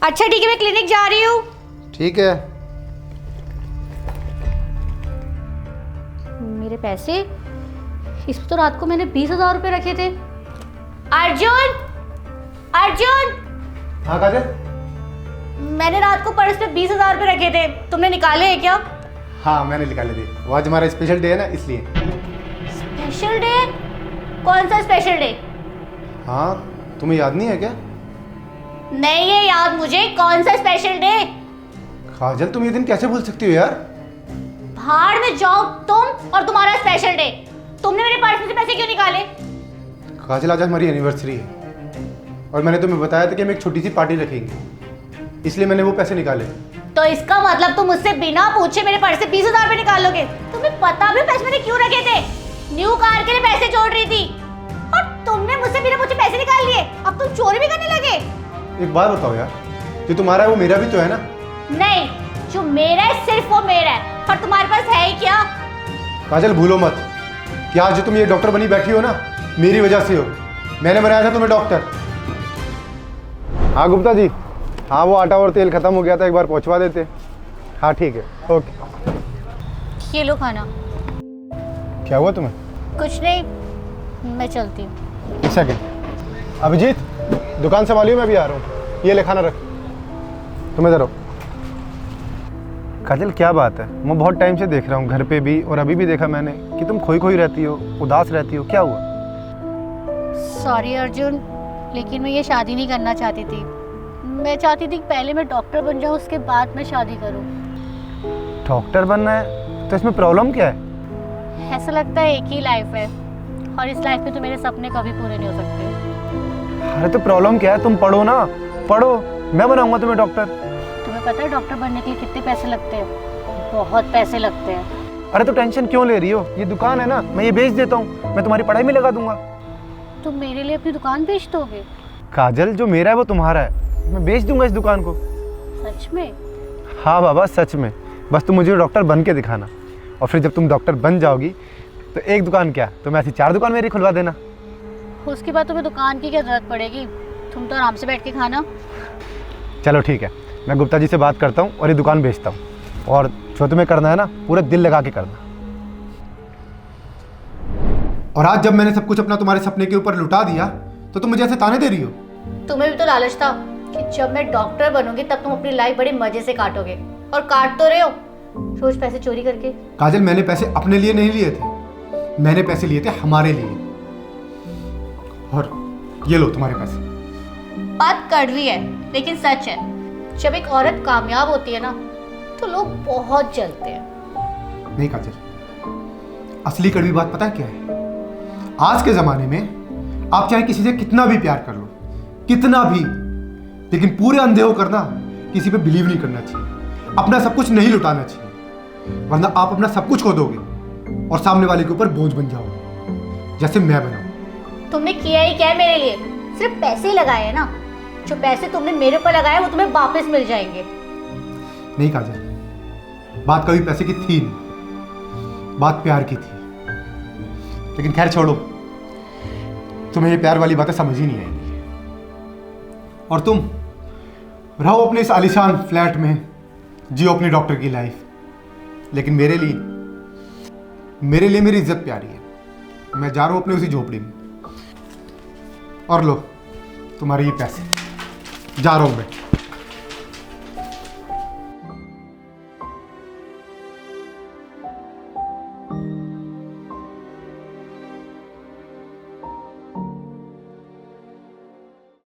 अच्छा ठीक है, मैं क्लिनिक जा रही हूँ। ठीक है। मेरे पैसे, इस तो रात को मैंने 20,000 रुपये रखे थे। अर्जुन, अर्जुन। हाँ काजल। मैंने रात को पर्स में 20,000 रुपये रखे थे, तुमने निकाले हैं क्या? हाँ मैंने निकाले थे, वो आज हमारा स्पेशल डे है ना इसलिए। Special day? कौन सा स्पेशल डे? हाँ तुम्हें याद नहीं है क्या? नहीं है याद मुझे, कौन सा स्पेशल डे? काजल तुम ये दिन कैसे भूल सकती हो यार? भाड़ में जाओ तुम और तुम्हारा स्पेशल डे। तुमने मेरे पर्स में से पैसे क्यों निकाले? काजल आज हमारी एनिवर्सरी है और मैंने तुम्हें बताया था कि हम एक छोटी सी पार्टी रखेंगे, इसलिए मैंने वो पैसे निकाले। तो इसका मतलब तुम मुझसे बिना पूछे मेरे पर्स से 20,000 रुपये निकाल लोगे? तुम्हें पता भी पैसे मैंने क्यों रखे थे? न्यू कार के लिए पैसे जोड़ रही थी और तुमने मुझसे बिना पूछे पैसे निकाल लिए। अब तुम चोरी भी करने लगे। एक बात बताओ यार, जो तुम्हारा है वो मेरा भी तो है ना? नहीं, जो मेरा है सिर्फ वो मेरा है, और तुम्हारे पास है ही क्या? काजल भूलो मत कि आज जो तुम ये डॉक्टर बनी बैठी हो ना, मेरी वजह से हो। मैंने बनाया था तुम्हें डॉक्टर। हाँ गुप्ता जी, हाँ वो आटा और तेल खत्म हो गया था, एक बार पहुंचवा देते। हाँ ठीक है, ओके। ये लो खाना। क्या हुआ तुम्हें? कुछ नहीं, मैं चलती हूँ। एक सेकंड। अभिजीत, दुकान संभालियो, मैं भी आ रहा हूँ। ये ले खाना रख। तुम इधर हो। काजल क्या बात है, मैं बहुत टाइम से देख रहा हूँ घर पे भी और अभी भी देखा मैंने कि तुम खोई खोई रहती हो, उदास रहती हो, क्या हुआ? सॉरी अर्जुन, लेकिन मैं ये शादी नहीं करना चाहती थी। मैं चाहती थी कि पहले मैं डॉक्टर बन जाऊँ, उसके बाद मैं शादी करूँ। डॉक्टर बनना है तो इसमें प्रॉब्लम क्या है? ऐसा लगता है एक ही लाइफ है और इस लाइफ में तो मेरे सपने कभी पूरे नहीं हो सकते। अरे तो प्रॉब्लम क्या है, तुम पढ़ो ना, पढ़ो, मैं बनाऊंगा तुम्हें डॉक्टर। तुम्हें पता है डॉक्टर बनने के लिए कितने पैसे लगते हैं? बहुत पैसे लगते हैं। अरे तो टेंशन क्यों ले रही हो, ये दुकान है ना, मैं ये बेच देता हूँ, मैं तुम्हारी पढ़ाई में लगा दूंगा। तुम मेरे लिए अपनी दुकान बेच दोगे? काजल जो मेरा है वो तुम्हारा है, मैं बेच दूंगा इस दुकान को। सच में? हाँ बाबा सच में, बस तुम मुझे डॉक्टर बन के दिखाना, और फिर जब तुम डॉक्टर बन जाओगी तो एक दुकान क्या, तो मैं ऐसी 4 दुकान मेरी खुलवा देना। उसके बाद तुम्हें दुकान की क्या जरूरत पड़ेगी? तुम तो आराम से बैठ के खाना। चलो ठीक है, मैं गुप्ता जी से बात करता हूँ और ये दुकान बेचता हूँ, और जो तुम्हें करना है ना पूरा दिल लगा के करना। और आज जब मैंने सब कुछ अपना तुम्हारे सपने के ऊपर लुटा दिया तो तुम मुझे ऐसे ताने दे रही हो? तुम्हें भी तो लालच था कि जब मैं डॉक्टर बनूंगी तब तुम अपनी लाइफ बड़े मजे से काटोगे, और काट तो रहे हो, रोज पैसे चोरी करके। काजल मैंने पैसे अपने लिए नहीं लिए थे, मैंने पैसे लिए थे हमारे लिए, और ये लो तुम्हारे पैसे। बात कड़वी है लेकिन सच है, जब एक औरत कामयाब होती है ना तो लोग बहुत जलते हैं। नहीं काजल, असली कड़वी बात पता है क्या है? आज के जमाने में आप चाहे किसी से कितना भी प्यार कर लो, कितना भी, लेकिन पूरे अंधे होकर ना किसी पे बिलीव नहीं करना चाहिए, अपना सब कुछ नहीं लुटाना चाहिए, वरना आप अपना सब कुछ खो दोगे और सामने वाले के ऊपर बोझ बन जाओगे, जैसे मैं बना हूं। तुमने किया ही क्या है मेरे लिए? सिर्फ पैसे ही लगाए हैं ना। जो पैसे तुमने मेरे ऊपर लगाए वो तुम्हें वापस मिल जाएंगे। नहीं काजल, बात कभी पैसे की थी नहीं, बात प्यार की थी। लेकिन खैर छोड़ो, तुम्हें ये प्यार वाली बातें समझ ही नहीं आएंगी, और तुम रहो अपने इस आलीशान फ्लैट में, जियो अपनी डॉक्टर की लाइफ, लेकिन मेरे लिए मेरी इज्जत प्यारी है। मैं जा रहा हूं अपनी उसी झोपड़ी में, और लो तुम्हारे ये पैसे, जा रहा हूं मैं।